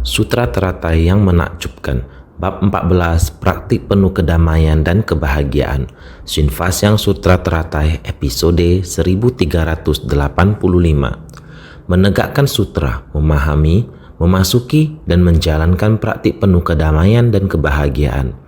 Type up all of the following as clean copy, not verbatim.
Sutra Teratai yang menakjubkan. Bab 14, Praktik Penuh Kedamaian dan Kebahagiaan. Shinfasyang Sutra Teratai episode 1385. Menegakkan sutra, memahami, memasuki, dan menjalankan praktik penuh kedamaian dan kebahagiaan.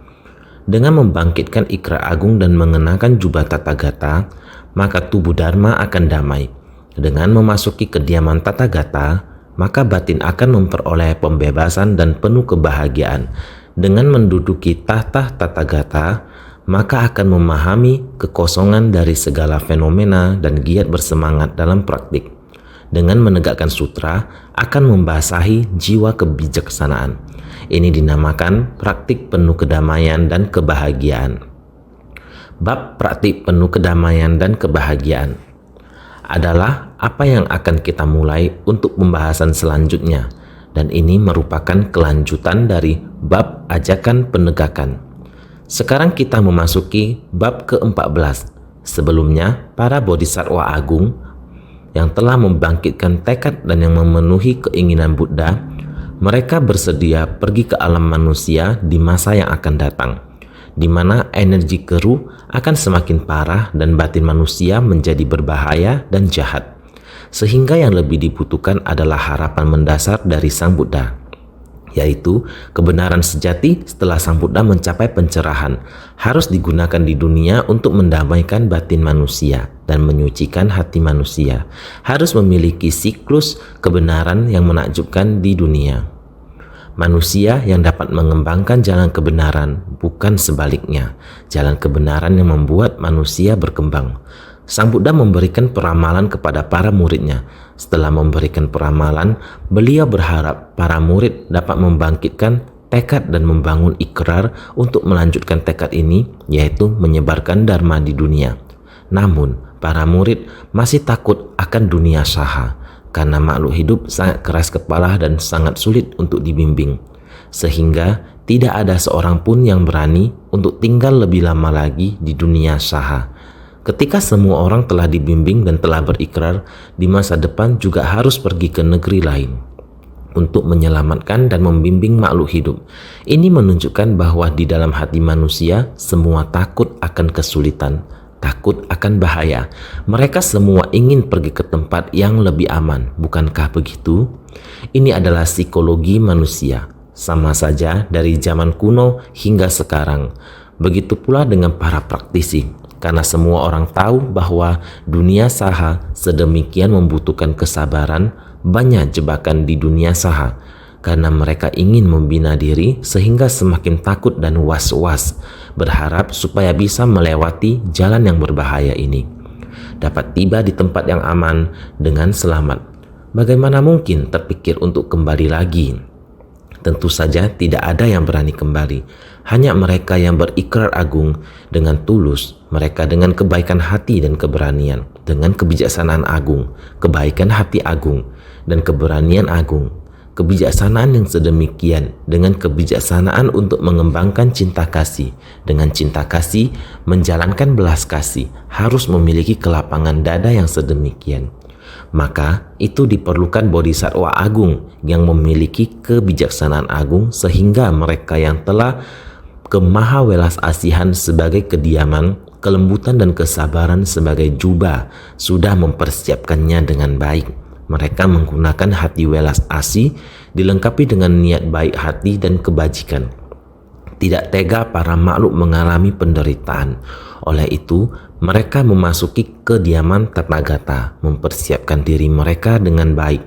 Dengan membangkitkan ikrar agung dan mengenakan jubah Tathagata, maka tubuh Dharma akan damai. Dengan memasuki kediaman Tathagata, maka batin akan memperoleh pembebasan dan penuh kebahagiaan. Dengan menduduki tahta Tathagata, maka akan memahami kekosongan dari segala fenomena dan giat bersemangat dalam praktik. Dengan menegakkan sutra, akan membasahi jiwa kebijaksanaan. Ini dinamakan praktik penuh kedamaian dan kebahagiaan. Bab praktik penuh kedamaian dan kebahagiaan adalah apa yang akan kita mulai untuk pembahasan selanjutnya, dan ini merupakan kelanjutan dari bab ajakan penegakan. Sekarang kita memasuki bab ke-14. Sebelumnya, para bodhisattva agung yang telah membangkitkan tekad dan yang memenuhi keinginan Buddha, mereka bersedia pergi ke alam manusia di masa yang akan datang, di mana energi keruh akan semakin parah dan batin manusia menjadi berbahaya dan jahat. Sehingga yang lebih dibutuhkan adalah harapan mendasar dari Sang Buddha, yaitu kebenaran sejati setelah Sang Buddha mencapai pencerahan, harus digunakan di dunia untuk mendamaikan batin manusia dan menyucikan hati manusia, harus memiliki siklus kebenaran yang menakjubkan di dunia. Manusia yang dapat mengembangkan jalan kebenaran, bukan sebaliknya, jalan kebenaran yang membuat manusia berkembang. Sang Buddha memberikan peramalan kepada para muridnya. Setelah memberikan peramalan, beliau berharap para murid dapat membangkitkan tekad dan membangun ikrar untuk melanjutkan tekad ini, yaitu menyebarkan Dharma di dunia. Namun, para murid masih takut akan dunia saha, karena makhluk hidup sangat keras kepala dan sangat sulit untuk dibimbing. Sehingga tidak ada seorang pun yang berani untuk tinggal lebih lama lagi di dunia saha. Ketika semua orang telah dibimbing dan telah berikrar, di masa depan juga harus pergi ke negeri lain untuk menyelamatkan dan membimbing makhluk hidup. Ini menunjukkan bahwa di dalam hati manusia semua takut akan kesulitan, takut akan bahaya. Mereka semua ingin pergi ke tempat yang lebih aman, bukankah begitu? Ini adalah psikologi manusia, sama saja dari zaman kuno hingga sekarang. Begitu pula dengan para praktisi. Karena semua orang tahu bahwa dunia saha sedemikian membutuhkan kesabaran, banyak jebakan di dunia saha. Karena mereka ingin membina diri sehingga semakin takut dan was-was, berharap supaya bisa melewati jalan yang berbahaya ini, dapat tiba di tempat yang aman dengan selamat. Bagaimana mungkin terpikir untuk kembali lagi? Tentu saja tidak ada yang berani kembali. Hanya mereka yang berikrar agung dengan tulus, mereka dengan kebaikan hati dan keberanian, dengan kebijaksanaan agung, kebaikan hati agung, dan keberanian agung. Kebijaksanaan yang sedemikian dengan kebijaksanaan untuk mengembangkan cinta kasih, dengan cinta kasih menjalankan belas kasih, harus memiliki kelapangan dada yang sedemikian. Maka itu diperlukan bodhisattva agung yang memiliki kebijaksanaan agung, sehingga mereka yang telah kemaha welas asihan sebagai kediaman, kelembutan dan kesabaran sebagai jubah sudah mempersiapkannya dengan baik. Mereka menggunakan hati welas asih dilengkapi dengan niat baik hati dan kebajikan. Tidak tega para makhluk mengalami penderitaan. Oleh itu, mereka memasuki kediaman Tathagata, mempersiapkan diri mereka dengan baik.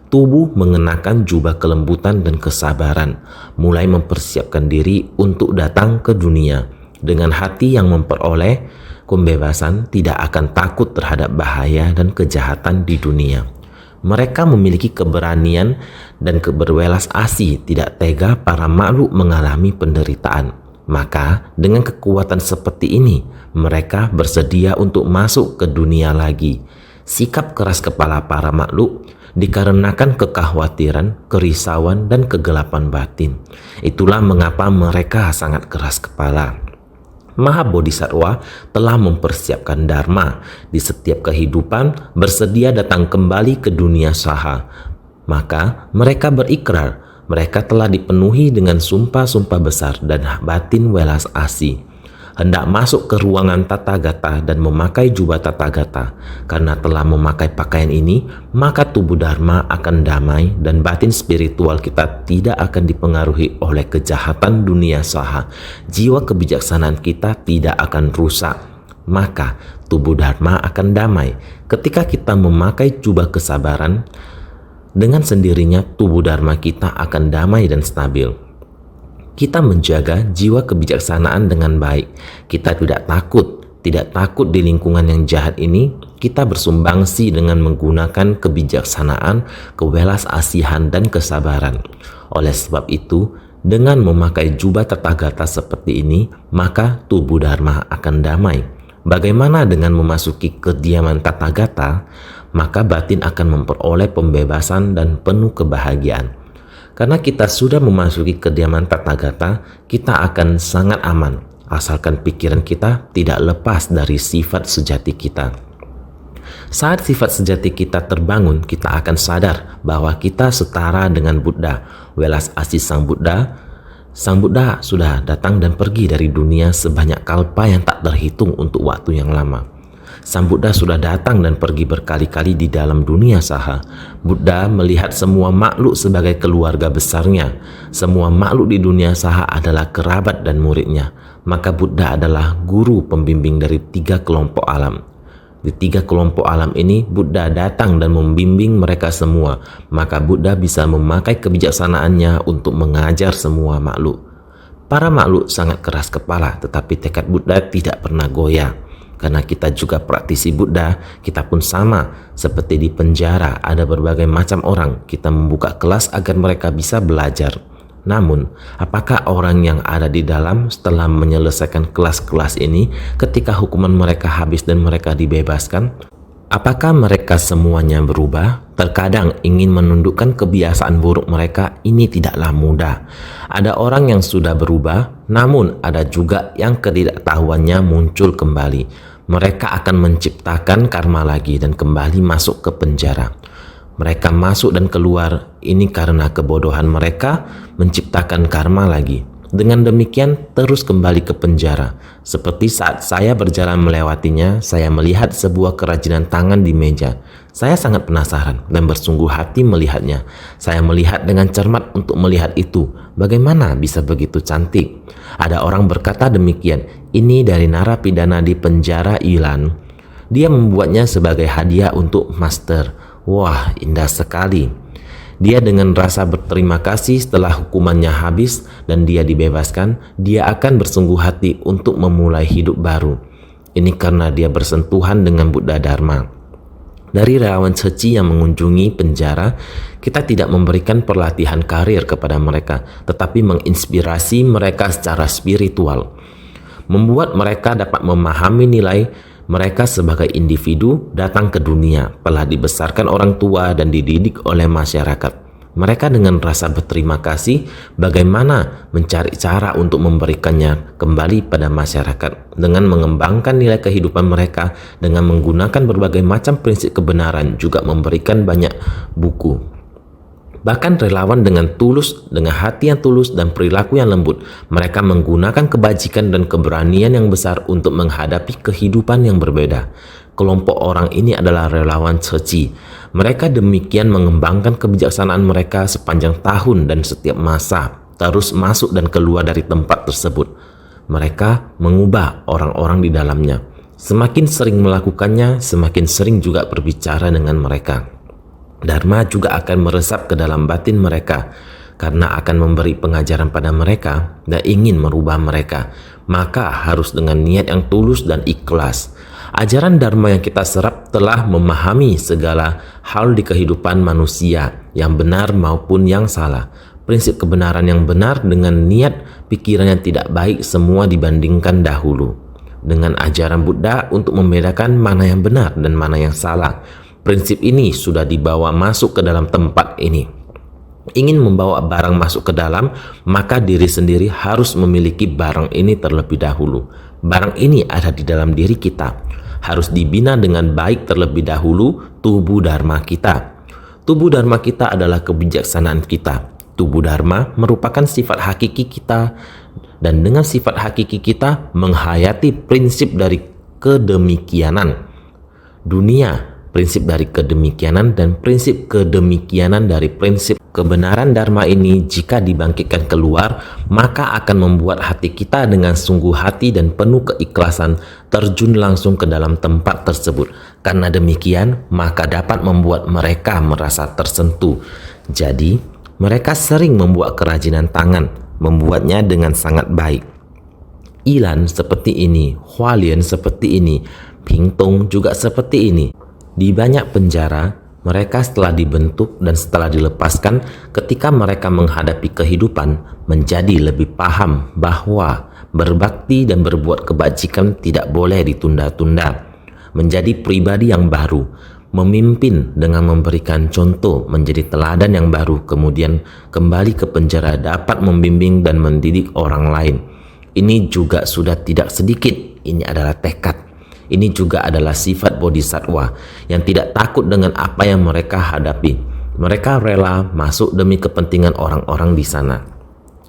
Tubuh mengenakan jubah kelembutan dan kesabaran, mulai mempersiapkan diri untuk datang ke dunia. Dengan hati yang memperoleh pembebasan, tidak akan takut terhadap bahaya dan kejahatan di dunia. Mereka memiliki keberanian dan keberwelas asih, tidak tega para makhluk mengalami penderitaan. Maka dengan kekuatan seperti ini, mereka bersedia untuk masuk ke dunia lagi. Sikap keras kepala para makhluk dikarenakan kekhawatiran, kerisauan, dan kegelapan batin. Itulah mengapa mereka sangat keras kepala. Maha Bodhisattva telah mempersiapkan Dharma di setiap kehidupan, bersedia datang kembali ke dunia saha. Maka mereka berikrar Mereka telah dipenuhi dengan sumpah-sumpah besar dan batin welas asih. Hendak masuk ke ruangan Tathagata dan memakai jubah Tathagata. Karena telah memakai pakaian ini, maka tubuh Dharma akan damai dan batin spiritual kita tidak akan dipengaruhi oleh kejahatan dunia saha. Jiwa kebijaksanaan kita tidak akan rusak. Maka tubuh Dharma akan damai. Ketika kita memakai jubah kesabaran, dengan sendirinya tubuh Dharma kita akan damai dan stabil. Kita menjaga jiwa kebijaksanaan dengan baik. Kita tidak takut di lingkungan yang jahat ini. Kita bersumbangsi dengan menggunakan kebijaksanaan, kewelas-asihan, dan kesabaran. Oleh sebab itu, dengan memakai jubah Tathagata seperti ini, maka tubuh Dharma akan damai. Bagaimana dengan memasuki kediaman Tathagata? Maka batin akan memperoleh pembebasan dan penuh kebahagiaan. Karena kita sudah memasuki kediaman Tathagata, kita akan sangat aman, asalkan pikiran kita tidak lepas dari sifat sejati kita. Saat sifat sejati kita terbangun, kita akan sadar bahwa kita setara dengan Buddha. Welas asih Sang Buddha sudah datang dan pergi dari dunia sebanyak kalpa yang tak terhitung untuk waktu yang lama. Sang Buddha sudah datang dan pergi berkali-kali di dalam dunia saha. Buddha melihat semua makhluk sebagai keluarga besarnya. Semua makhluk di dunia saha adalah kerabat dan muridnya. Maka Buddha adalah guru pembimbing dari 3 kelompok alam. Di 3 kelompok alam ini, Buddha datang dan membimbing mereka semua. Maka Buddha bisa memakai kebijaksanaannya untuk mengajar semua makhluk. Para makhluk sangat keras kepala, tetapi tekad Buddha tidak pernah goyah. Karena kita juga praktisi Buddha, kita pun sama. Seperti di penjara, ada berbagai macam orang. Kita membuka kelas agar mereka bisa belajar. Namun, apakah orang yang ada di dalam setelah menyelesaikan kelas-kelas ini, ketika hukuman mereka habis dan mereka dibebaskan? Apakah mereka semuanya berubah? Terkadang ingin menundukkan kebiasaan buruk mereka ini tidaklah mudah. Ada orang yang sudah berubah, namun ada juga yang ketidaktahuannya muncul kembali. Mereka akan menciptakan karma lagi dan kembali masuk ke penjara. Mereka masuk dan keluar ini karena kebodohan mereka menciptakan karma lagi. Dengan demikian terus kembali ke penjara. Seperti saat saya berjalan melewatinya, saya melihat sebuah kerajinan tangan di meja. Saya sangat penasaran dan bersungguh hati melihatnya. Saya melihat dengan cermat untuk melihat itu. Bagaimana bisa begitu cantik? Ada orang berkata demikian, ini dari narapidana di penjara Ilan. Dia membuatnya sebagai hadiah untuk master. Wah, indah sekali. Dia dengan rasa berterima kasih setelah hukumannya habis dan dia dibebaskan, dia akan bersungguh hati untuk memulai hidup baru. Ini karena dia bersentuhan dengan Buddha Dharma. Dari relawan suci yang mengunjungi penjara, kita tidak memberikan pelatihan karir kepada mereka, tetapi menginspirasi mereka secara spiritual. Membuat mereka dapat memahami nilai mereka sebagai individu datang ke dunia, telah dibesarkan orang tua dan dididik oleh masyarakat. Mereka dengan rasa berterima kasih bagaimana mencari cara untuk memberikannya kembali pada masyarakat dengan mengembangkan nilai kehidupan mereka dengan menggunakan berbagai macam prinsip kebenaran, juga memberikan banyak buku. Bahkan relawan dengan tulus, dengan hati yang tulus dan perilaku yang lembut, mereka menggunakan kebajikan dan keberanian yang besar untuk menghadapi kehidupan yang berbeda. Kelompok orang ini adalah relawan suci. Mereka demikian mengembangkan kebijaksanaan mereka sepanjang tahun dan setiap masa, terus masuk dan keluar dari tempat tersebut. Mereka mengubah orang-orang di dalamnya. Semakin sering melakukannya, semakin sering juga berbicara dengan mereka. Dharma juga akan meresap ke dalam batin mereka karena akan memberi pengajaran pada mereka dan ingin merubah mereka. Maka harus dengan niat yang tulus dan ikhlas. Ajaran Dharma yang kita serap telah memahami segala hal di kehidupan manusia, yang benar maupun yang salah. Prinsip kebenaran yang benar dengan niat pikiran yang tidak baik semua dibandingkan dahulu. Dengan ajaran Buddha untuk membedakan mana yang benar dan mana yang salah. Prinsip ini sudah dibawa masuk ke dalam tempat ini. Ingin membawa barang masuk ke dalam, maka diri sendiri harus memiliki barang ini terlebih dahulu. Barang ini ada di dalam diri kita. Harus dibina dengan baik terlebih dahulu tubuh Dharma kita. Tubuh Dharma kita adalah kebijaksanaan kita. Tubuh Dharma merupakan sifat hakiki kita, dan dengan sifat hakiki kita menghayati prinsip dari kedemikianan. Dunia, prinsip dari kedemikianan, dan prinsip kedemikianan dari prinsip kebenaran Dharma ini jika dibangkitkan keluar, maka akan membuat hati kita dengan sungguh hati dan penuh keikhlasan terjun langsung ke dalam tempat tersebut. Karena demikian, maka dapat membuat mereka merasa tersentuh. Jadi, mereka sering membuat kerajinan tangan, membuatnya dengan sangat baik. Ilan seperti ini, Hualien seperti ini, Pingtung juga seperti ini. Di banyak penjara, mereka setelah dibentuk dan setelah dilepaskan, ketika mereka menghadapi kehidupan, menjadi lebih paham bahwa berbakti dan berbuat kebajikan tidak boleh ditunda-tunda. Menjadi pribadi yang baru, memimpin dengan memberikan contoh, menjadi teladan yang baru, kemudian kembali ke penjara dapat membimbing dan mendidik orang lain. Ini juga sudah tidak sedikit, ini adalah tekad. Ini juga adalah sifat bodhisattva yang tidak takut dengan apa yang mereka hadapi. Mereka rela masuk demi kepentingan orang-orang di sana.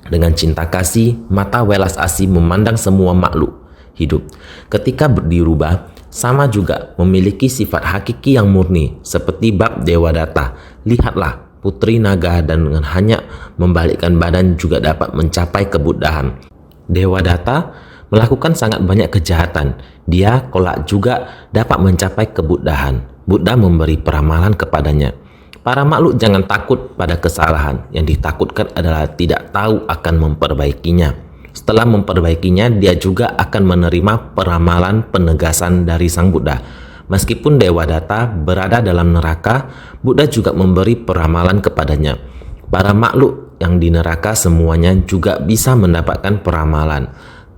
Dengan cinta kasih, mata welas asih memandang semua makhluk hidup. Ketika dirubah, sama juga memiliki sifat hakiki yang murni, seperti bab Dewadatta. Lihatlah, putri naga dan dengan hanya membalikkan badan juga dapat mencapai kebuddhaan. Dewadatta melakukan sangat banyak kejahatan. Dia kelak juga dapat mencapai kebuddhaan. Buddha memberi peramalan kepadanya. Para makhluk jangan takut pada kesalahan. Yang ditakutkan adalah tidak tahu akan memperbaikinya. Setelah memperbaikinya, dia juga akan menerima peramalan penegasan dari Sang Buddha. Meskipun Dewadatta berada dalam neraka, Buddha juga memberi peramalan kepadanya. Para makhluk yang di neraka semuanya juga bisa mendapatkan peramalan.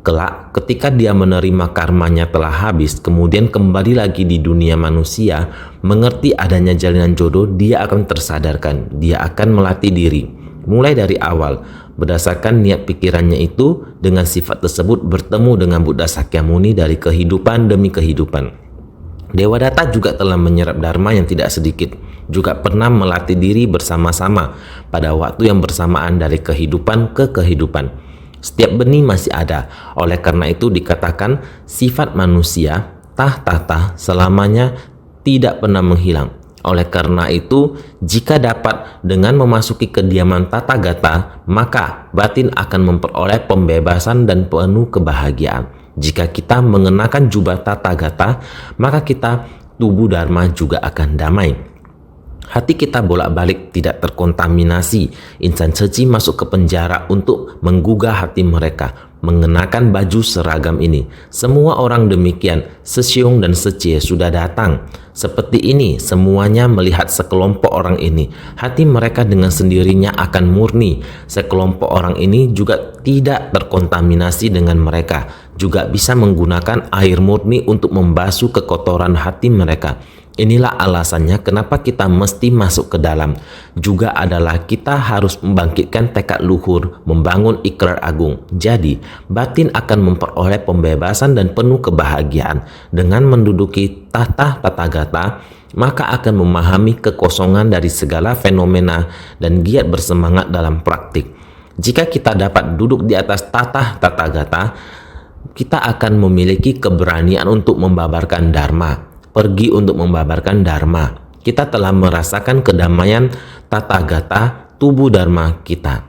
Kelak, ketika dia menerima karmanya telah habis, kemudian kembali lagi di dunia manusia, mengerti adanya jalinan jodoh, dia akan tersadarkan. Dia akan melatih diri. Mulai dari awal, berdasarkan niat pikirannya itu, dengan sifat tersebut bertemu dengan Buddha Sakyamuni dari kehidupan demi kehidupan. Dewadatta juga telah menyerap dharma yang tidak sedikit, juga pernah melatih diri bersama-sama pada waktu yang bersamaan dari kehidupan ke kehidupan. Setiap benih masih ada, oleh karena itu dikatakan sifat manusia, tah selamanya tidak pernah menghilang. Oleh karena itu, jika dapat dengan memasuki kediaman Tathagata, maka batin akan memperoleh pembebasan dan penuh kebahagiaan. Jika kita mengenakan jubah Tathagata, maka kita tubuh Dharma juga akan damai. Hati kita bolak-balik tidak terkontaminasi. Insan suci masuk ke penjara untuk menggugah hati mereka, mengenakan baju seragam ini. Semua orang demikian, Sesiung dan Secie sudah datang. Seperti ini, semuanya melihat sekelompok orang ini. Hati mereka dengan sendirinya akan murni. Sekelompok orang ini juga tidak terkontaminasi dengan mereka. Juga bisa menggunakan air murni untuk membasuh kekotoran hati mereka. Inilah alasannya kenapa kita mesti masuk ke dalam. Juga adalah kita harus membangkitkan tekad luhur, membangun ikrar agung. Jadi, batin akan memperoleh pembebasan dan penuh kebahagiaan. Dengan menduduki tahta Tathagata, maka akan memahami kekosongan dari segala fenomena dan giat bersemangat dalam praktik. Jika kita dapat duduk di atas tahta Tathagata, kita akan memiliki keberanian untuk membabarkan Dharma. Pergi untuk membabarkan Dharma. Kita telah merasakan kedamaian Tathagata, tubuh Dharma kita.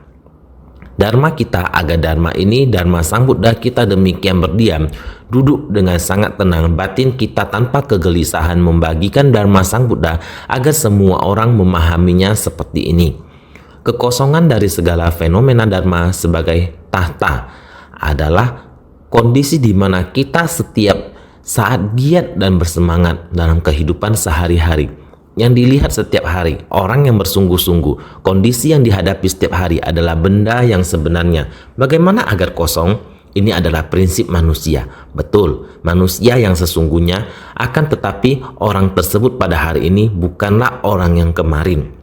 Dharma kita, aga Dharma ini, Dharma Sang Buddha kita demikian berdiam, duduk dengan sangat tenang, batin kita tanpa kegelisahan membagikan Dharma Sang Buddha agar semua orang memahaminya seperti ini. Kekosongan dari segala fenomena Dharma sebagai tahta adalah kondisi di mana kita setiap saat giat dan bersemangat dalam kehidupan sehari-hari. Yang dilihat setiap hari, orang yang bersungguh-sungguh, kondisi yang dihadapi setiap hari adalah benda yang sebenarnya. Bagaimana agar kosong? Ini adalah prinsip manusia. Betul, manusia yang sesungguhnya, akan tetapi orang tersebut pada hari ini bukanlah orang yang kemarin.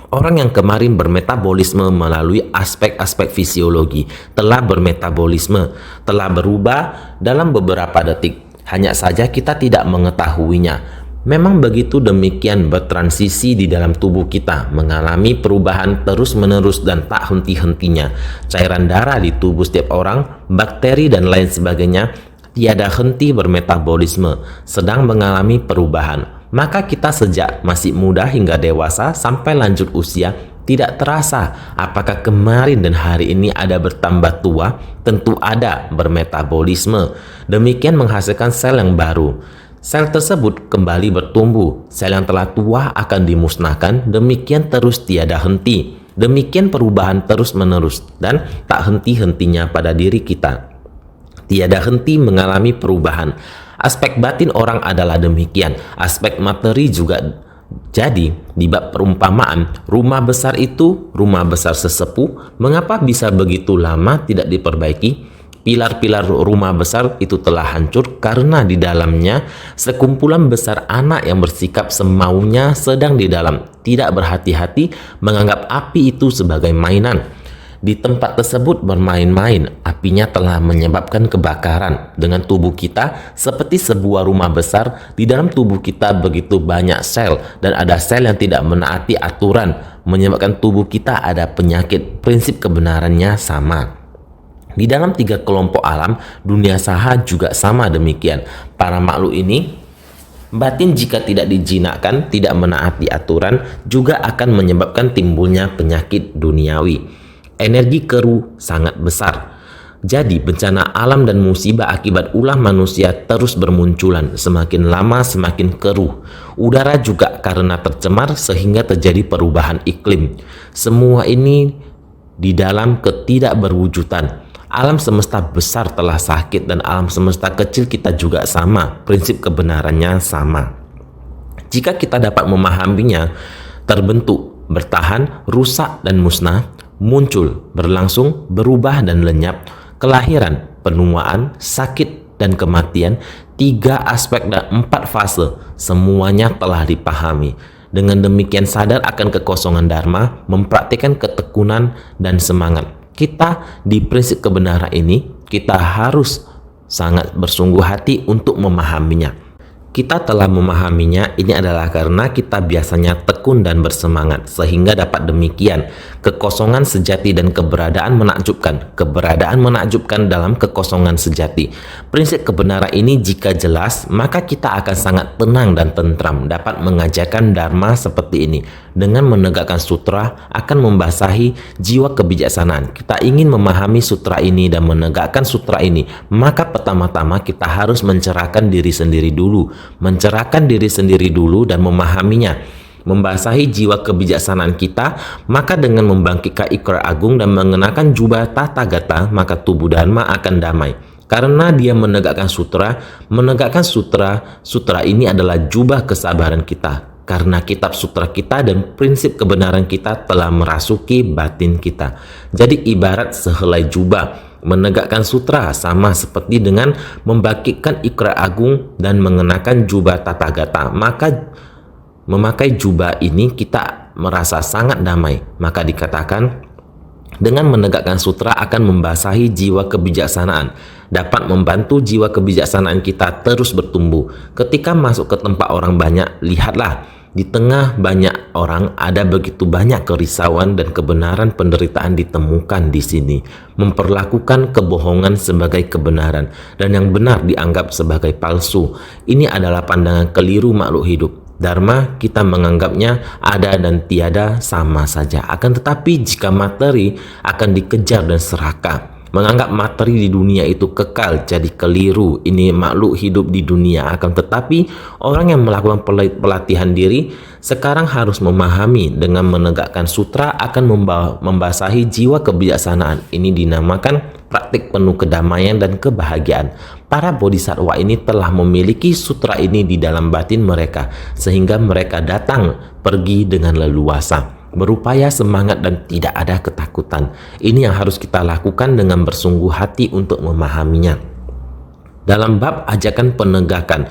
Orang yang kemarin bermetabolisme melalui aspek-aspek fisiologi, telah bermetabolisme, telah berubah dalam beberapa detik. Hanya saja kita tidak mengetahuinya. Memang begitu demikian bertransisi di dalam tubuh kita, mengalami perubahan terus-menerus dan tak henti-hentinya. Cairan darah di tubuh setiap orang, bakteri dan lain sebagainya tiada henti bermetabolisme, sedang mengalami perubahan. Maka kita sejak masih muda hingga dewasa sampai lanjut usia tidak terasa apakah kemarin dan hari ini ada bertambah tua, tentu ada bermetabolisme. Demikian menghasilkan sel yang baru. Sel tersebut kembali bertumbuh, sel yang telah tua akan dimusnahkan, demikian terus tiada henti. Demikian perubahan terus-menerus dan tak henti-hentinya pada diri kita. Tiada henti mengalami perubahan. Aspek batin orang adalah demikian, aspek materi juga. Jadi, di bab perumpamaan, rumah besar itu, rumah besar sesepuh, mengapa bisa begitu lama tidak diperbaiki? Pilar-pilar rumah besar itu telah hancur karena di dalamnya sekumpulan besar anak yang bersikap semaunya sedang di dalam, tidak berhati-hati menganggap api itu sebagai mainan. Di tempat tersebut bermain-main, apinya telah menyebabkan kebakaran. Dengan tubuh kita seperti sebuah rumah besar, di dalam tubuh kita begitu banyak sel dan ada sel yang tidak menaati aturan, menyebabkan tubuh kita ada penyakit. Prinsip kebenarannya sama. Di dalam 3 kelompok alam, dunia saha juga sama demikian. Para makhluk ini, batin jika tidak dijinakkan, tidak menaati aturan, juga akan menyebabkan timbulnya penyakit duniawi. Energi keruh sangat besar. Jadi bencana alam dan musibah akibat ulah manusia terus bermunculan, semakin lama semakin keruh. Udara juga karena tercemar sehingga terjadi perubahan iklim. Semua ini di dalam ketidakberwujudan. Alam semesta besar telah sakit dan alam semesta kecil kita juga sama. Prinsip kebenarannya sama. Jika kita dapat memahaminya, terbentuk, bertahan, rusak dan musnah, muncul, berlangsung, berubah dan lenyap, kelahiran, penuaan, sakit dan kematian, 3 aspek dan 4 fase, semuanya telah dipahami. Dengan demikian sadar akan kekosongan dharma, mempraktikkan ketekunan dan semangat. Kita di prinsip kebenaran ini, kita harus sangat bersungguh hati untuk memahaminya. Kita telah memahaminya, ini adalah karena kita biasanya tekun dan bersemangat, sehingga dapat demikian. Kekosongan sejati dan keberadaan menakjubkan. Keberadaan menakjubkan dalam kekosongan sejati. Prinsip kebenaran ini jika jelas, maka kita akan sangat tenang dan tentram, dapat mengajarkan dharma seperti ini. Dengan menegakkan sutra, akan membasahi jiwa kebijaksanaan. Kita ingin memahami sutra ini dan menegakkan sutra ini, maka pertama-tama kita harus mencerahkan diri sendiri dulu. Mencerahkan diri sendiri dulu dan memahaminya, membasahi jiwa kebijaksanaan kita, maka dengan membangkitkan ikrar agung dan mengenakan jubah tathagata, maka tubuh dharma akan damai. Karena dia menegakkan sutra, sutra ini adalah jubah kesabaran kita. Karena kitab sutra kita dan prinsip kebenaran kita telah merasuki batin kita. Jadi ibarat sehelai jubah. Menegakkan sutra sama seperti dengan membangkitkan ikrar agung dan mengenakan jubah tathagata. Maka memakai jubah ini kita merasa sangat damai. Maka dikatakan dengan menegakkan sutra akan membasahi jiwa kebijaksanaan, dapat membantu jiwa kebijaksanaan kita terus bertumbuh. Ketika masuk ke tempat orang banyak, lihatlah, di tengah banyak orang ada begitu banyak kerisauan dan kebenaran penderitaan ditemukan di sini. Memperlakukan kebohongan sebagai kebenaran dan yang benar dianggap sebagai palsu. Ini adalah pandangan keliru makhluk hidup. Dharma kita menganggapnya ada dan tiada sama saja. Akan tetapi jika materi akan dikejar dan serakah, menganggap materi di dunia itu kekal, jadi keliru. Ini makhluk hidup di dunia. Akan tetapi orang yang melakukan pelatihan diri sekarang harus memahami dengan menegakkan sutra akan membasahi jiwa kebijaksanaan. Ini dinamakan praktik penuh kedamaian dan kebahagiaan. Para bodhisattva ini telah memiliki sutra ini di dalam batin mereka, sehingga mereka datang pergi dengan leluasa, berupaya semangat dan tidak ada ketakutan. Ini yang harus kita lakukan dengan bersungguh hati untuk memahaminya. Dalam bab ajakan penegakan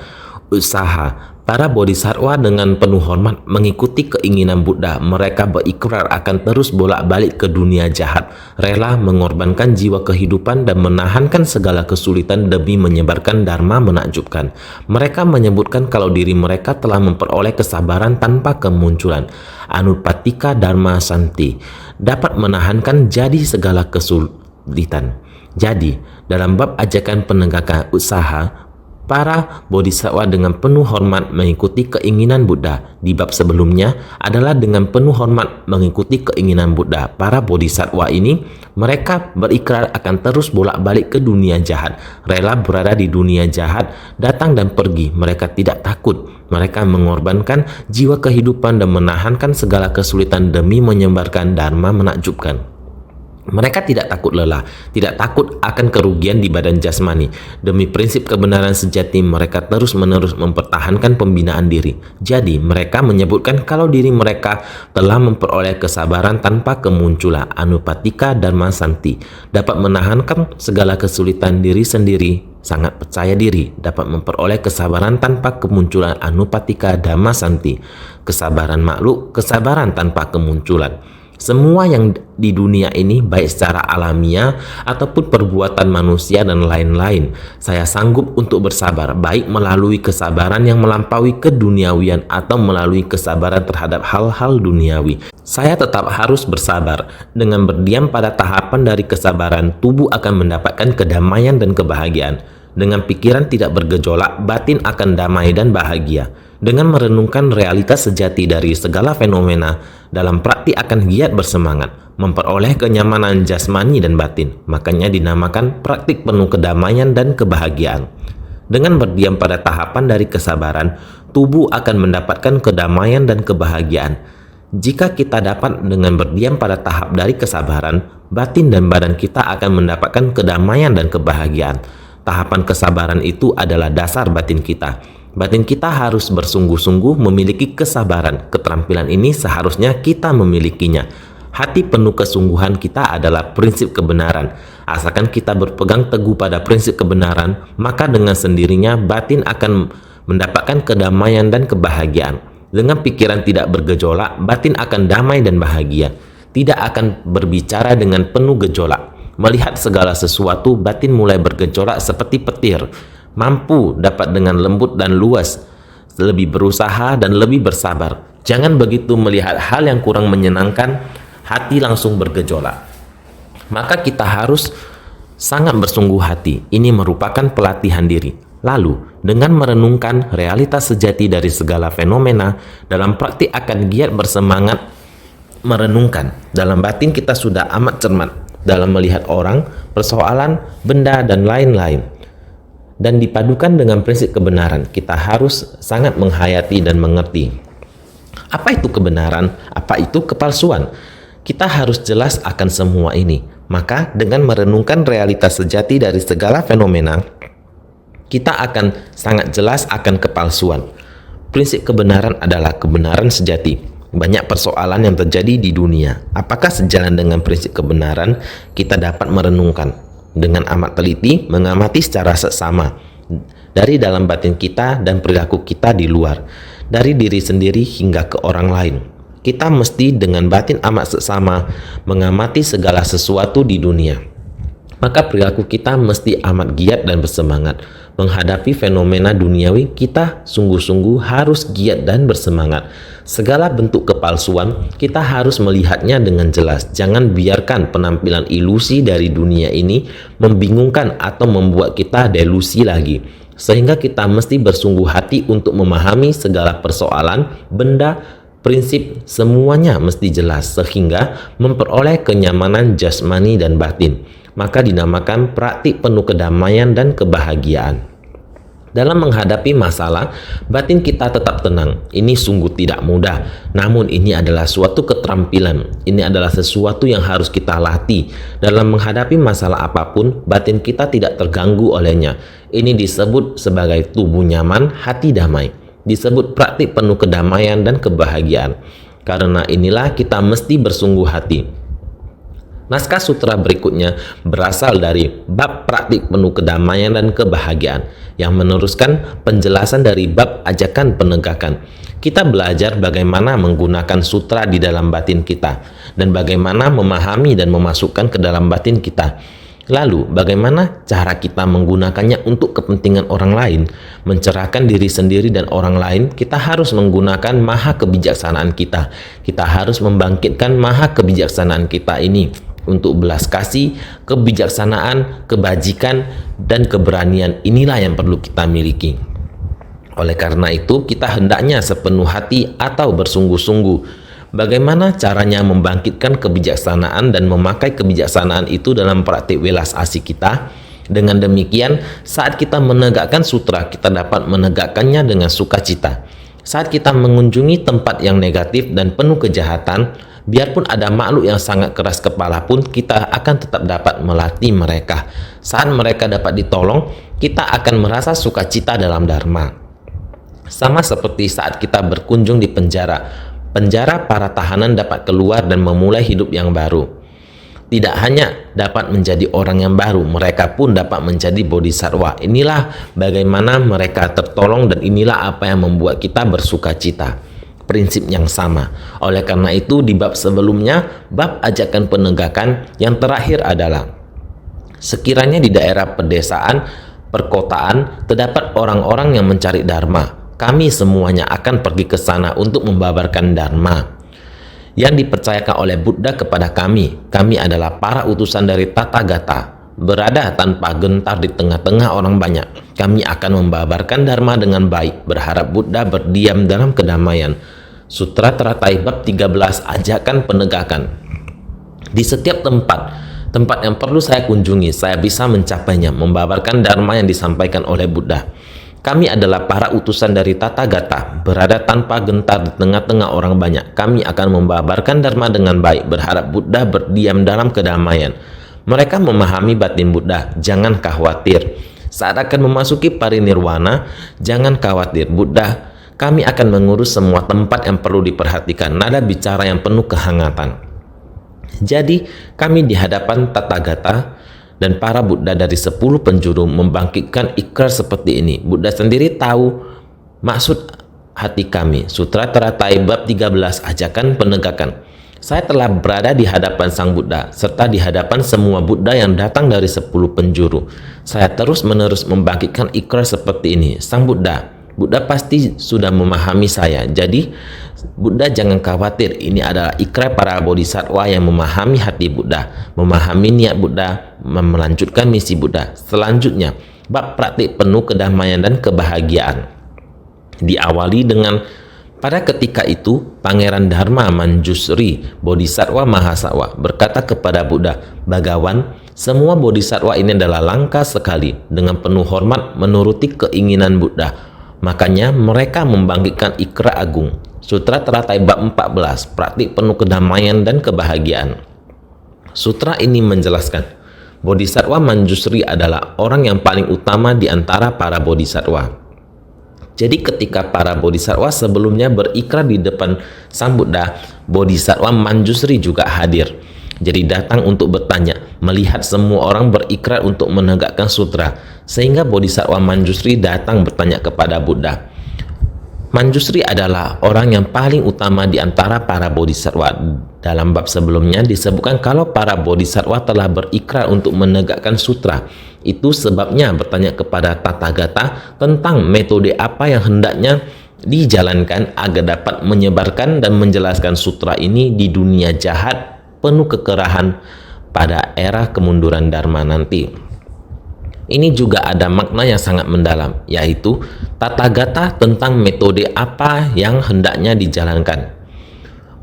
usaha, Para bodhisattva dengan penuh hormat mengikuti keinginan Buddha. Mereka berikrar akan terus bolak-balik ke dunia jahat, rela mengorbankan jiwa kehidupan dan menahankan segala kesulitan demi menyebarkan dharma menakjubkan. Mereka menyebutkan kalau diri mereka telah memperoleh kesabaran tanpa kemunculan, Anupatika Dharma Santi, dapat menahankan jadi segala kesulitan. Jadi, dalam bab ajakan penegakan usaha, para bodhisattva dengan penuh hormat mengikuti keinginan Buddha. Di bab sebelumnya adalah dengan penuh hormat mengikuti keinginan Buddha. Para bodhisattva ini, mereka berikrar akan terus bolak-balik ke dunia jahat, rela berada di dunia jahat, datang dan pergi. Mereka tidak takut. Mereka mengorbankan jiwa kehidupan dan menahankan segala kesulitan demi menyebarkan dharma menakjubkan. Mereka tidak takut lelah, tidak takut akan kerugian di badan jasmani. Demi prinsip kebenaran sejati, mereka terus-menerus mempertahankan pembinaan diri. Jadi, mereka menyebutkan kalau diri mereka telah memperoleh kesabaran tanpa kemunculan, Anupatika Dharma Santi, dapat menahankan segala kesulitan diri sendiri, sangat percaya diri, dapat memperoleh kesabaran tanpa kemunculan, Anupatika Dhamma Santi, kesabaran makhluk, kesabaran tanpa kemunculan. Semua yang di dunia ini, baik secara alamiah ataupun perbuatan manusia dan lain-lain, saya sanggup untuk bersabar, baik melalui kesabaran yang melampaui keduniawian atau melalui kesabaran terhadap hal-hal duniawi. Saya tetap harus bersabar. Dengan berdiam pada tahapan dari kesabaran, tubuh akan mendapatkan kedamaian dan kebahagiaan. Dengan pikiran tidak bergejolak, batin akan damai dan bahagia. Dengan merenungkan realitas sejati dari segala fenomena, dalam praktik akan giat bersemangat, memperoleh kenyamanan jasmani dan batin. Makanya dinamakan praktik penuh kedamaian dan kebahagiaan. Dengan berdiam pada tahapan dari kesabaran, tubuh akan mendapatkan kedamaian dan kebahagiaan. Jika kita dapat dengan berdiam pada tahap dari kesabaran, batin dan badan kita akan mendapatkan kedamaian dan kebahagiaan. Tahapan kesabaran itu adalah dasar batin kita. Batin kita harus bersungguh-sungguh memiliki kesabaran. Keterampilan ini seharusnya kita memilikinya. Hati penuh kesungguhan kita adalah prinsip kebenaran. Asalkan kita berpegang teguh pada prinsip kebenaran, maka dengan sendirinya batin akan mendapatkan kedamaian dan kebahagiaan. Dengan pikiran tidak bergejolak, batin akan damai dan bahagia. Tidak akan berbicara dengan penuh gejolak. Melihat segala sesuatu, batin mulai bergejolak seperti petir. Mampu dapat dengan lembut dan luas, lebih berusaha dan lebih bersabar. Jangan begitu melihat hal yang kurang menyenangkan, hati langsung bergejolak. Maka kita harus sangat bersungguh hati. Ini merupakan pelatihan diri. Lalu, dengan merenungkan realitas sejati dari segala fenomena, dalam praktik akan giat bersemangat merenungkan. Dalam batin kita sudah amat cermat dalam melihat orang, persoalan, benda, dan lain-lain. Dan dipadukan dengan prinsip kebenaran, kita harus sangat menghayati dan mengerti. Apa itu kebenaran? Apa itu kepalsuan? Kita harus jelas akan semua ini. Maka dengan merenungkan realitas sejati dari segala fenomena, kita akan sangat jelas akan kepalsuan. Prinsip kebenaran adalah kebenaran sejati. Banyak persoalan yang terjadi di dunia. Apakah sejalan dengan prinsip kebenaran? Kita dapat merenungkan. Dengan amat teliti, mengamati secara seksama dari dalam batin kita dan perilaku kita di luar, dari diri sendiri hingga ke orang lain. Kita mesti dengan batin amat seksama mengamati segala sesuatu di dunia. Maka perilaku kita mesti amat giat dan bersemangat. Menghadapi fenomena duniawi, kita sungguh-sungguh harus giat dan bersemangat. Segala bentuk kepalsuan, kita harus melihatnya dengan jelas. Jangan biarkan penampilan ilusi dari dunia ini membingungkan atau membuat kita delusi lagi. Sehingga kita mesti bersungguh hati untuk memahami segala persoalan, benda, prinsip, semuanya mesti jelas. Sehingga memperoleh kenyamanan jasmani dan batin. Maka dinamakan praktik penuh kedamaian dan kebahagiaan. Dalam menghadapi masalah, batin kita tetap tenang. Ini sungguh tidak mudah, namun ini adalah suatu keterampilan. Ini adalah sesuatu yang harus kita latih. Dalam menghadapi masalah apapun, batin kita tidak terganggu olehnya. Ini disebut sebagai tubuh nyaman, hati damai. Disebut praktik penuh kedamaian dan kebahagiaan. Karena inilah kita mesti bersungguh hati. Naskah sutra berikutnya berasal dari bab praktik penuh kedamaian dan kebahagiaan yang meneruskan penjelasan dari bab ajakan penegakan. Kita belajar bagaimana menggunakan sutra di dalam batin kita dan bagaimana memahami dan memasukkan ke dalam batin kita. Lalu, bagaimana cara kita menggunakannya untuk kepentingan orang lain, mencerahkan diri sendiri dan orang lain? Kita harus menggunakan maha kebijaksanaan kita. Kita harus membangkitkan maha kebijaksanaan kita ini untuk belas kasih, kebijaksanaan, kebajikan, dan keberanian. Inilah yang perlu kita miliki. Oleh karena itu, kita hendaknya sepenuh hati atau bersungguh-sungguh. Bagaimana caranya membangkitkan kebijaksanaan dan memakai kebijaksanaan itu dalam praktik welas asih kita? Dengan demikian, saat kita menegakkan sutra, kita dapat menegakkannya dengan sukacita. Saat kita mengunjungi tempat yang negatif dan penuh kejahatan, biarpun ada makhluk yang sangat keras kepala pun, kita akan tetap dapat melatih mereka. Saat mereka dapat ditolong, kita akan merasa sukacita dalam dharma. Sama seperti saat kita berkunjung di penjara. Penjara para tahanan dapat keluar dan memulai hidup yang baru. Tidak hanya dapat menjadi orang yang baru, mereka pun dapat menjadi bodhisattva. Inilah bagaimana mereka tertolong dan inilah apa yang membuat kita bersukacita. Prinsip yang sama. Oleh karena itu, di bab sebelumnya, bab ajakan penegakan, yang terakhir adalah sekiranya di daerah pedesaan, perkotaan, terdapat orang-orang yang mencari dharma, kami semuanya akan pergi ke sana untuk membabarkan dharma yang dipercayakan oleh Buddha kepada kami. Kami adalah para utusan dari Tathagata, berada tanpa gentar di tengah-tengah orang banyak. Kami akan membabarkan dharma dengan baik, berharap Buddha berdiam dalam kedamaian. Sutra Teratai bab 13, ajakan penegakan. Di setiap tempat yang perlu saya kunjungi, saya bisa mencapainya, membabarkan dharma yang disampaikan oleh Buddha. Kami adalah para utusan dari Tathagata, berada tanpa gentar di tengah-tengah orang banyak. Kami akan membabarkan dharma dengan baik, berharap Buddha berdiam dalam kedamaian. Mereka memahami batin Buddha, jangan khawatir. Saat akan memasuki parinirwana, jangan khawatir, Buddha, kami akan mengurus semua tempat yang perlu diperhatikan. Nada bicara yang penuh kehangatan. Jadi, kami di hadapan Tathagata dan para Buddha dari 10 penjuru membangkitkan ikrar seperti ini. Buddha sendiri tahu maksud hati kami. Sutra Teratai bab 13, ajakan penegakan. Saya telah berada di hadapan Sang Buddha serta di hadapan semua Buddha yang datang dari 10 penjuru. Saya terus-menerus membangkitkan ikrar seperti ini. Sang Buddha pasti sudah memahami saya. Jadi Buddha jangan khawatir, ini adalah ikrar para bodhisattva yang memahami hati Buddha, memahami niat Buddha, melanjutkan misi Buddha. Selanjutnya, bab praktik penuh kedamaian dan kebahagiaan. Diawali dengan, pada ketika itu, Pangeran Dharma Manjusri, Bodhisattva Mahasattva, berkata kepada Buddha, Bhagawan, semua bodhisattva ini adalah langka sekali, dengan penuh hormat menuruti keinginan Buddha. Makanya mereka membangkitkan ikrar agung. Sutra Teratai bab 14, praktik penuh kedamaian dan kebahagiaan. Sutra ini menjelaskan, Bodhisattva Manjusri adalah orang yang paling utama di antara para bodhisattva. Jadi ketika para bodhisattva sebelumnya berikrar di depan Sang Buddha, Bodhisattva Manjusri juga hadir. Jadi datang untuk bertanya, melihat semua orang berikrar untuk menegakkan sutra, sehingga Bodhisattva Manjusri datang bertanya kepada Buddha. Manjusri adalah orang yang paling utama di antara para bodhisattva. Dalam bab sebelumnya disebutkan kalau para bodhisattva telah berikrar untuk menegakkan sutra. Itu sebabnya bertanya kepada Tathagata tentang metode apa yang hendaknya dijalankan agar dapat menyebarkan dan menjelaskan sutra ini di dunia jahat penuh kekerahan pada era kemunduran Dharma nanti. Ini juga ada makna yang sangat mendalam, yaitu Tathagata tentang metode apa yang hendaknya dijalankan.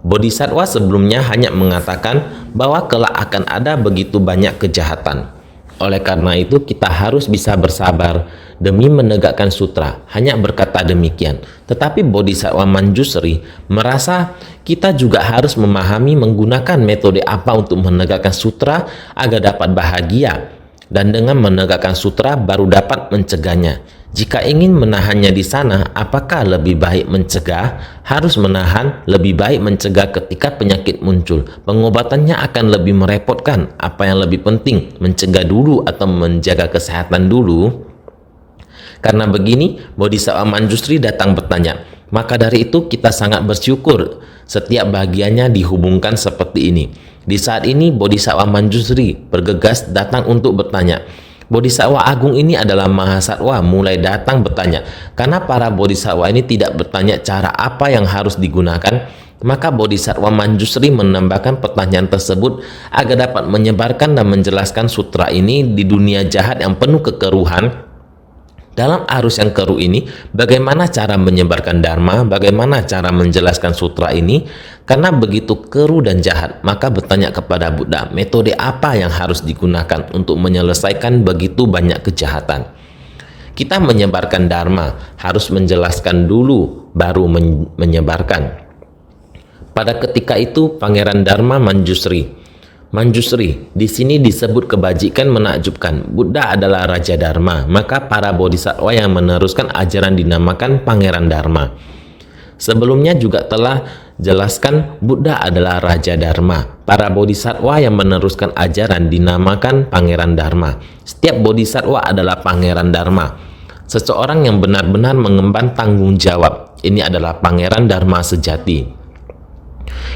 Bodhisattva sebelumnya hanya mengatakan bahwa kelak akan ada begitu banyak kejahatan. Oleh karena itu kita harus bisa bersabar demi menegakkan sutra, hanya berkata demikian. Tetapi Bodhisattva Manjusri merasa kita juga harus memahami menggunakan metode apa untuk menegakkan sutra agar dapat bahagia. dan dengan menegakkan sutra baru dapat mencegahnya. Jika ingin menahannya di sana, apakah lebih baik mencegah? Harus menahan, lebih baik mencegah ketika penyakit muncul. Pengobatannya akan lebih merepotkan. Apa yang lebih penting, mencegah dulu atau menjaga kesehatan dulu? Karena begini, Bodhisattva Manjusri datang bertanya. Maka dari itu kita sangat bersyukur setiap bagiannya dihubungkan seperti ini. Di saat ini Bodhisattva Manjusri bergegas datang untuk bertanya. Bodhisattva Agung ini adalah Mahasatwa mulai datang bertanya. Karena para Bodhisattva ini tidak bertanya cara apa yang harus digunakan, maka Bodhisattva Manjusri menambahkan pertanyaan tersebut agar dapat menyebarkan dan menjelaskan sutra ini di dunia jahat yang penuh kekeruhan. Dalam arus yang keruh ini, bagaimana cara menyebarkan dharma, bagaimana cara menjelaskan sutra ini? Karena begitu keruh dan jahat, maka bertanya kepada Buddha, metode apa yang harus digunakan untuk menyelesaikan begitu banyak kejahatan? Kita menyebarkan dharma, harus menjelaskan dulu, baru menyebarkan. Pada ketika itu, Pangeran Dharma Manjusri, di sini disebut kebajikan menakjubkan. Buddha adalah Raja Dharma, maka para bodhisattva yang meneruskan ajaran dinamakan Pangeran Dharma. Sebelumnya juga telah jelaskan Buddha adalah Raja Dharma. Para bodhisattva yang meneruskan ajaran dinamakan Pangeran Dharma. Setiap bodhisattva adalah Pangeran Dharma. Seseorang yang benar-benar mengemban tanggung jawab. Ini adalah Pangeran Dharma sejati.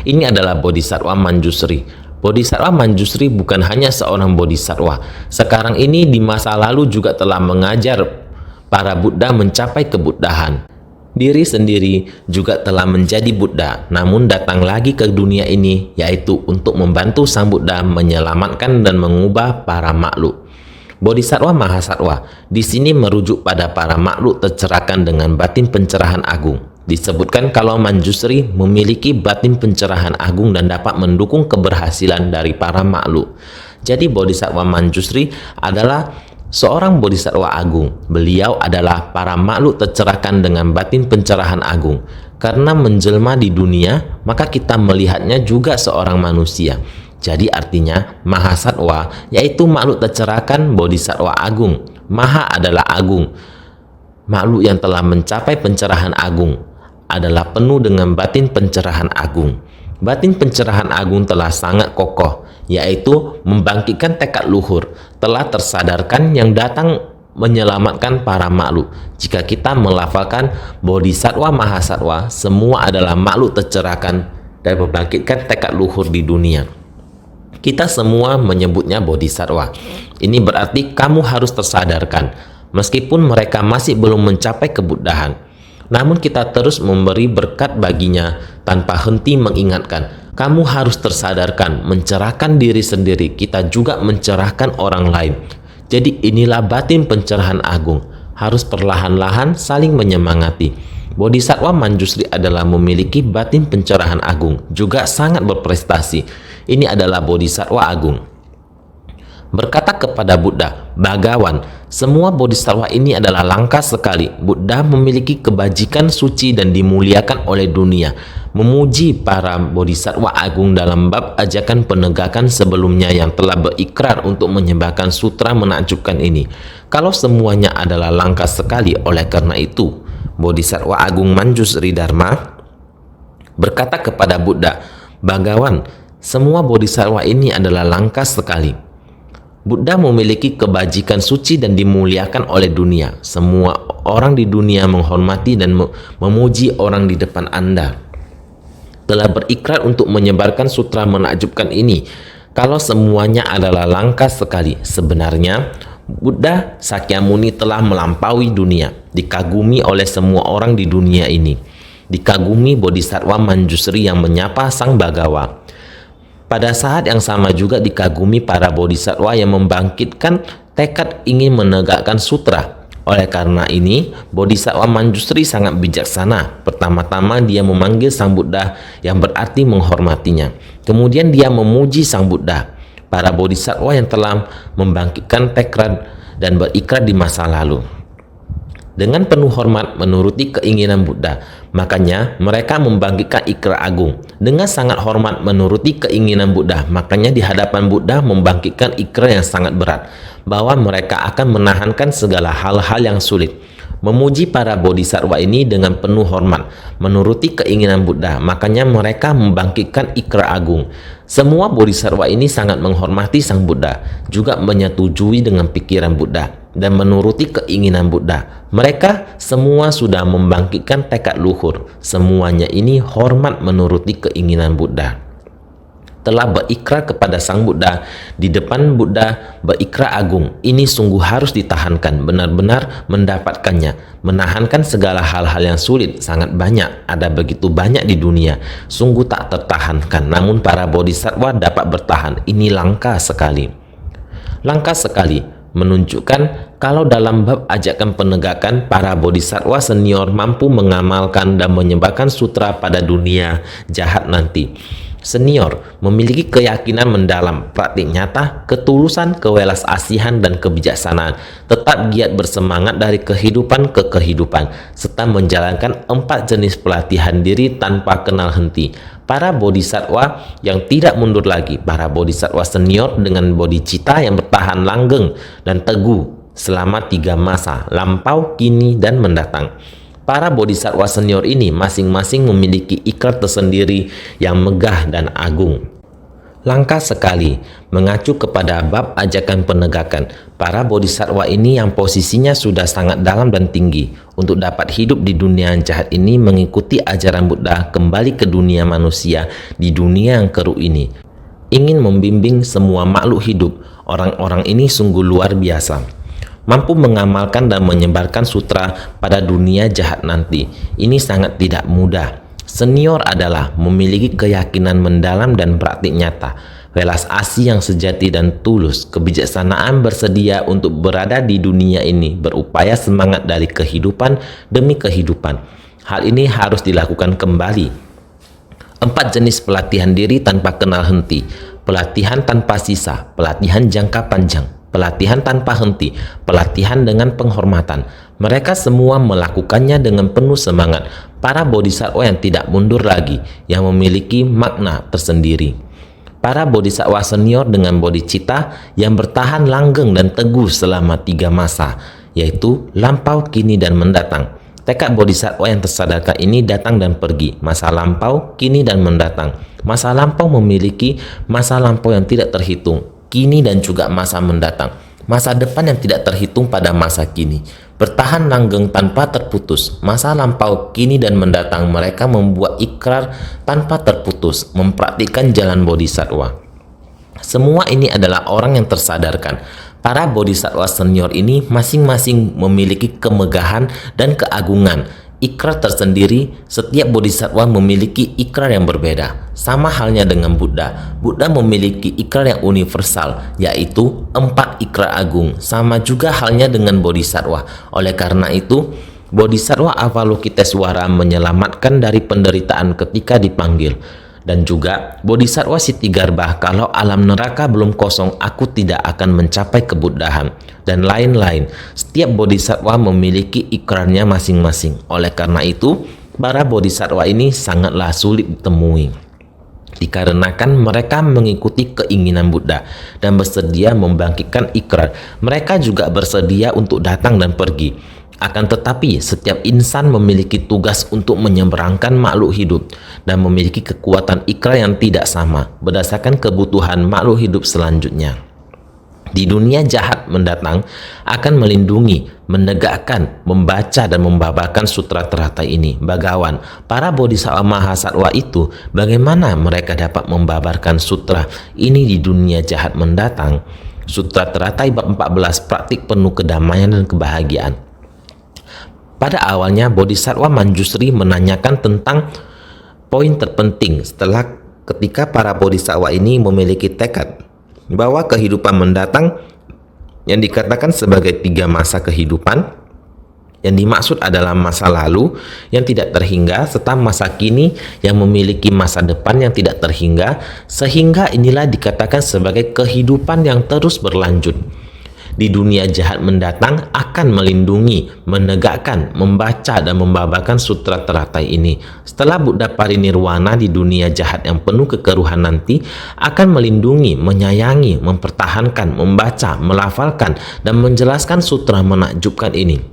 Ini adalah Bodhisattva Manjusri. Bodhisattva Manjusri bukan hanya seorang bodhisattva. Sekarang ini di masa lalu juga telah mengajar para Buddha mencapai kebuddhaan. Diri sendiri juga telah menjadi Buddha, namun datang lagi ke dunia ini yaitu untuk membantu Sang Buddha menyelamatkan dan mengubah para makhluk. Bodhisattva Mahasatwa di sini merujuk pada para makhluk tercerahkan dengan batin pencerahan agung. Disebutkan kalau Manjusri memiliki batin pencerahan agung dan dapat mendukung keberhasilan dari para makhluk. Jadi Bodhisattva Manjusri adalah seorang bodhisattva agung. Beliau adalah para makhluk tercerahkan dengan batin pencerahan agung. Karena menjelma di dunia, maka kita melihatnya juga seorang manusia. Jadi artinya Mahasatwa yaitu makhluk tercerahkan bodhisattva agung. Maha adalah agung. Makhluk yang telah mencapai pencerahan agung adalah penuh dengan batin pencerahan agung. Batin pencerahan agung telah sangat kokoh, yaitu membangkitkan tekad luhur, telah tersadarkan yang datang menyelamatkan para makhluk. Jika kita melafalkan Bodhisattva Mahasatwa, semua adalah makhluk tercerahkan dan membangkitkan tekad luhur di dunia. Kita semua menyebutnya Bodhisattva. Ini berarti kamu harus tersadarkan, meskipun mereka masih belum mencapai kebuddhaan. Namun kita terus memberi berkat baginya tanpa henti mengingatkan. Kamu harus tersadarkan, mencerahkan diri sendiri. Kita juga mencerahkan orang lain. Jadi inilah batin pencerahan agung. Harus perlahan-lahan saling menyemangati. Bodhisattva Manjusri adalah memiliki batin pencerahan agung. Juga sangat berprestasi. Ini adalah Bodhisattva agung. Berkata kepada Buddha, Bhagawan, semua bodhisattva ini adalah langka sekali. Buddha memiliki kebajikan suci dan dimuliakan oleh dunia. Memuji para bodhisattva agung dalam bab ajakan penegakan sebelumnya yang telah berikrar untuk menyebarkan sutra menakjubkan ini. Kalau semuanya adalah langka sekali, oleh karena itu, Bodhisattva Agung Manjusri Dharma berkata kepada Buddha, Bhagawan, semua bodhisattva ini adalah langka sekali. Buddha memiliki kebajikan suci dan dimuliakan oleh dunia. Semua orang di dunia menghormati dan memuji orang di depan Anda. Telah berikrar untuk menyebarkan sutra menakjubkan ini. Kalau semuanya adalah langka sekali, sebenarnya Buddha Sakyamuni telah melampaui dunia, dikagumi oleh semua orang di dunia ini. Dikagumi Bodhisattva Manjusri yang menyapa Sang Bhagawa. Pada saat yang sama juga dikagumi para bodhisattva yang membangkitkan tekad ingin menegakkan sutra. Oleh karena ini, Bodhisattva Manjusri sangat bijaksana. Pertama-tama dia memanggil Sang Buddha yang berarti menghormatinya. Kemudian dia memuji Sang Buddha, para bodhisattva yang telah membangkitkan tekad dan berikrar di masa lalu. dengan penuh hormat menuruti keinginan Buddha. Makanya mereka membangkitkan ikrar agung dengan sangat hormat menuruti keinginan Buddha. Makanya di hadapan Buddha membangkitkan ikrar yang sangat berat bahwa mereka akan menahankan segala hal-hal yang sulit. Memuji para bodhisattva ini dengan penuh hormat menuruti keinginan Buddha. Makanya mereka membangkitkan ikrar agung. Semua bodhisattva ini sangat menghormati Sang Buddha, juga menyetujui dengan pikiran Buddha dan menuruti keinginan Buddha. Mereka semua sudah membangkitkan tekad luhur. Semuanya ini hormat menuruti keinginan Buddha. Telah berikrar kepada Sang Buddha, di depan Buddha berikrar agung. Ini sungguh harus ditahankan, benar-benar mendapatkannya. Menahankan segala hal-hal yang sulit sangat banyak, ada begitu banyak di dunia, sungguh tak tertahankan. Namun para bodhisattva dapat bertahan. Ini langka sekali. Langka sekali menunjukkan kalau dalam bab ajakan penegakan, para bodhisattva senior mampu mengamalkan dan menyebarkan sutra pada dunia jahat nanti. Senior memiliki keyakinan mendalam, praktik nyata, ketulusan, kewelas asihan, dan kebijaksanaan, tetap giat bersemangat dari kehidupan ke kehidupan, serta menjalankan 4 jenis pelatihan diri tanpa kenal henti. Para bodhisattva yang tidak mundur lagi, para bodhisattva senior dengan bodhicitta yang bertahan langgeng dan teguh selama 3 masa, lampau, kini, dan mendatang. Para bodhisattva senior ini masing-masing memiliki ikrar tersendiri yang megah dan agung. Langka sekali mengacu kepada bab ajakan penegakan. Para bodhisattva ini yang posisinya sudah sangat dalam dan tinggi untuk dapat hidup di dunia yang jahat ini, mengikuti ajaran Buddha kembali ke dunia manusia di dunia yang keruh ini. Ingin membimbing semua makhluk hidup. Orang-orang ini sungguh luar biasa, mampu mengamalkan dan menyebarkan sutra pada dunia jahat nanti. Ini sangat tidak mudah. Senior adalah memiliki keyakinan mendalam dan praktik nyata, welas asih yang sejati dan tulus, kebijaksanaan bersedia untuk berada di dunia ini, berupaya semangat dari kehidupan demi kehidupan. Hal ini harus dilakukan kembali. 4 jenis pelatihan diri tanpa kenal henti, pelatihan tanpa sisa, pelatihan jangka panjang, pelatihan tanpa henti, pelatihan dengan penghormatan. Mereka semua melakukannya dengan penuh semangat. Para bodhisattva yang tidak mundur lagi, yang memiliki makna tersendiri. Para bodhisattva senior dengan bodhicitta yang bertahan langgeng dan teguh selama 3 masa, yaitu lampau, kini, dan mendatang. Tekad bodhisattva yang tersadarkan ini datang dan pergi, masa lampau, kini, dan mendatang. Masa lampau memiliki masa lampau yang tidak terhitung, kini, dan juga masa mendatang. Masa depan yang tidak terhitung pada masa kini. Bertahan langgeng tanpa terputus. Masa lampau, kini, dan mendatang mereka membuat ikrar tanpa terputus, mempraktikkan jalan bodhisattva. Semua ini adalah orang yang tersadarkan. Para bodhisattva senior ini masing-masing memiliki kemegahan dan keagungan, ikrar tersendiri. Setiap bodhisattva memiliki ikrar yang berbeda. Sama halnya dengan Buddha. Buddha memiliki ikrar yang universal, yaitu 4 ikrar agung. Sama juga halnya dengan bodhisattva. Oleh karena itu, bodhisattva Avalokitesvara menyelamatkan dari penderitaan ketika dipanggil. Dan juga bodhisattva Sitigarbha, kalau alam neraka belum kosong, aku tidak akan mencapai kebuddhaan, dan lain-lain. Setiap bodhisattva memiliki ikrarnya masing-masing. Oleh karena itu, para bodhisattva ini sangatlah sulit ditemui, dikarenakan mereka mengikuti keinginan Buddha dan bersedia membangkitkan ikrar. Mereka juga bersedia untuk datang dan pergi. Akan tetapi, setiap insan memiliki tugas untuk menyeberangkan makhluk hidup dan memiliki kekuatan ikrar yang tidak sama berdasarkan kebutuhan makhluk hidup selanjutnya. Di dunia jahat mendatang akan melindungi, menegakkan, membaca, dan membabarkan sutra teratai ini. Bagawan, para bodhisattva mahasattva itu, bagaimana mereka dapat membabarkan sutra ini di dunia jahat mendatang? Sutra teratai bab 14, praktik penuh kedamaian dan kebahagiaan. Pada awalnya, Bodhisattva Manjusri menanyakan tentang poin terpenting setelah ketika para bodhisattva ini memiliki tekad bahwa kehidupan mendatang yang dikatakan sebagai 3 masa kehidupan, yang dimaksud adalah masa lalu yang tidak terhingga serta masa kini yang memiliki masa depan yang tidak terhingga, sehingga inilah dikatakan sebagai kehidupan yang terus berlanjut. di dunia jahat mendatang akan melindungi, menegakkan, membaca dan membabarkan sutra teratai ini. Setelah Buddha parinirwana di dunia jahat yang penuh kekeruhan nanti, akan melindungi, menyayangi, mempertahankan, membaca, melafalkan dan menjelaskan sutra menakjubkan ini.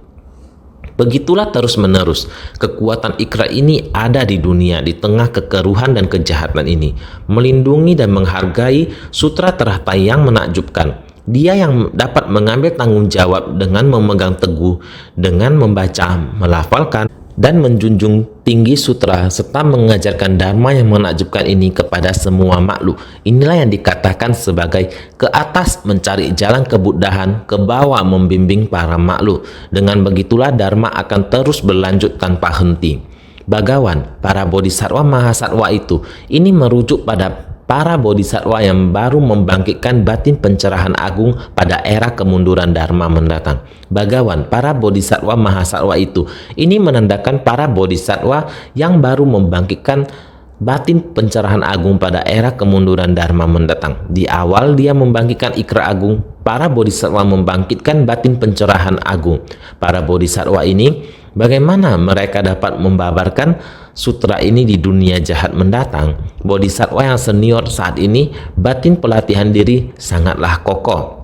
Begitulah terus-menerus, kekuatan ikrar ini ada di dunia di tengah kekeruhan dan kejahatan ini, melindungi dan menghargai sutra teratai yang menakjubkan. Dia yang dapat mengambil tanggung jawab dengan memegang teguh, dengan membaca, melafalkan, dan menjunjung tinggi sutra serta mengajarkan dharma yang menakjubkan ini kepada semua makhluk. Inilah yang dikatakan sebagai ke atas mencari jalan kebuddhaan, ke bawah membimbing para makhluk. Dengan begitulah dharma akan terus berlanjut tanpa henti. Bagawan, para bodhisattva mahasatwa itu, ini merujuk pada para bodhisattva yang baru membangkitkan batin pencerahan agung pada era kemunduran dharma mendatang. Bagawan, para bodhisattva mahasatwa itu, ini menandakan para bodhisattva yang baru membangkitkan batin pencerahan agung pada era kemunduran dharma mendatang. Di awal dia membangkitkan ikrar agung, para bodhisattva membangkitkan batin pencerahan agung. Para bodhisattva ini, bagaimana mereka dapat membabarkan sutra ini di dunia jahat mendatang? Bodhisattva yang senior saat ini, batin pelatihan diri sangatlah kokoh,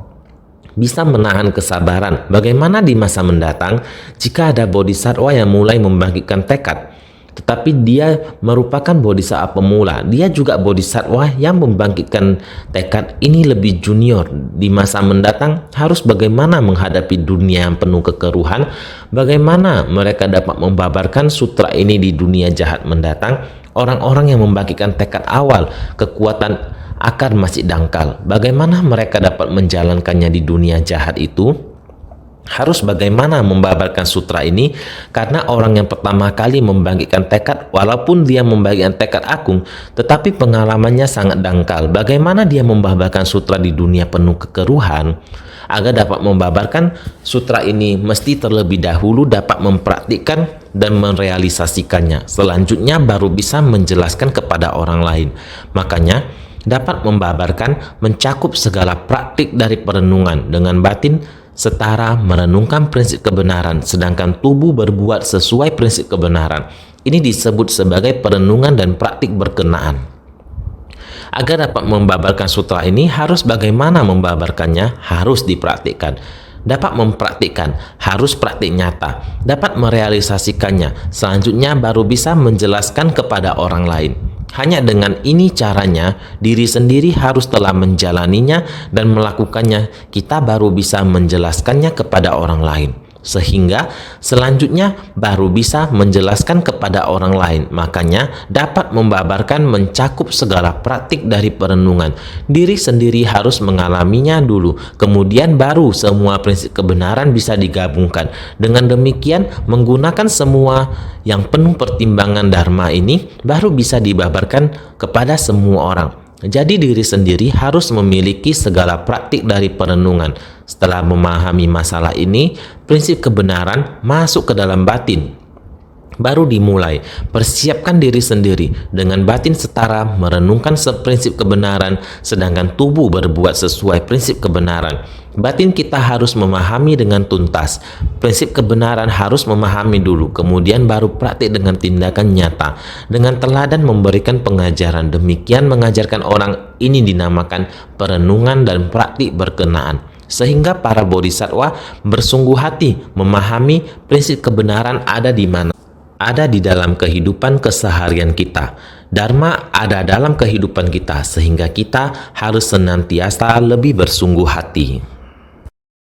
bisa menahan kesabaran. Bagaimana di masa mendatang jika ada bodhisattva yang mulai membangkitkan tekad, tetapi dia merupakan bodhisattva pemula, dia juga bodhisattva yang membangkitkan tekad, ini lebih junior. Di masa mendatang harus bagaimana menghadapi dunia yang penuh kekeruhan, bagaimana mereka dapat membabarkan sutra ini di dunia jahat mendatang. Orang-orang yang membangkitkan tekad awal, kekuatan akar masih dangkal, bagaimana mereka dapat menjalankannya di dunia jahat itu? Harus bagaimana membabarkan sutra ini, karena orang yang pertama kali membangkitkan tekad, walaupun dia membangkitkan tekad agung, tetapi pengalamannya sangat dangkal. Bagaimana dia membabarkan sutra di dunia penuh kekeruhan? Agar dapat membabarkan sutra ini, mesti terlebih dahulu dapat mempraktikkan dan merealisasikannya. Selanjutnya baru bisa menjelaskan kepada orang lain. Makanya dapat membabarkan mencakup segala praktik dari perenungan dengan batin setara merenungkan prinsip kebenaran, sedangkan tubuh berbuat sesuai prinsip kebenaran. Ini disebut sebagai perenungan dan praktik berkenaan. Agar dapat membabarkan sutra ini, harus bagaimana membabarkannya, harus dipraktikkan. Dapat mempraktikkan, harus praktik nyata. Dapat merealisasikannya, selanjutnya baru bisa menjelaskan kepada orang lain. Hanya dengan ini caranya, diri sendiri harus telah menjalaninya dan melakukannya, kita baru bisa menjelaskannya kepada orang lain. Sehingga selanjutnya baru bisa menjelaskan kepada orang lain. Makanya dapat membabarkan mencakup segala praktik dari perenungan. Diri sendiri harus mengalaminya dulu, kemudian baru semua prinsip kebenaran bisa digabungkan. Dengan demikian, menggunakan semua yang penuh pertimbangan dharma ini baru bisa dibabarkan kepada semua orang. Jadi diri sendiri harus memiliki segala praktik dari perenungan. Setelah memahami masalah ini, prinsip kebenaran masuk ke dalam batin. Baru dimulai, persiapkan diri sendiri dengan batin setara merenungkan prinsip kebenaran, sedangkan tubuh berbuat sesuai prinsip kebenaran. Batin kita harus memahami dengan tuntas. Prinsip kebenaran harus memahami dulu, kemudian baru praktik dengan tindakan nyata. Dengan teladan memberikan pengajaran, demikian mengajarkan orang, ini dinamakan perenungan dan praktik berkenaan. Sehingga para bodhisattva bersungguh hati memahami prinsip kebenaran ada di mana. Ada di dalam kehidupan keseharian kita. Dharma ada dalam kehidupan kita, sehingga kita harus senantiasa lebih bersungguh hati.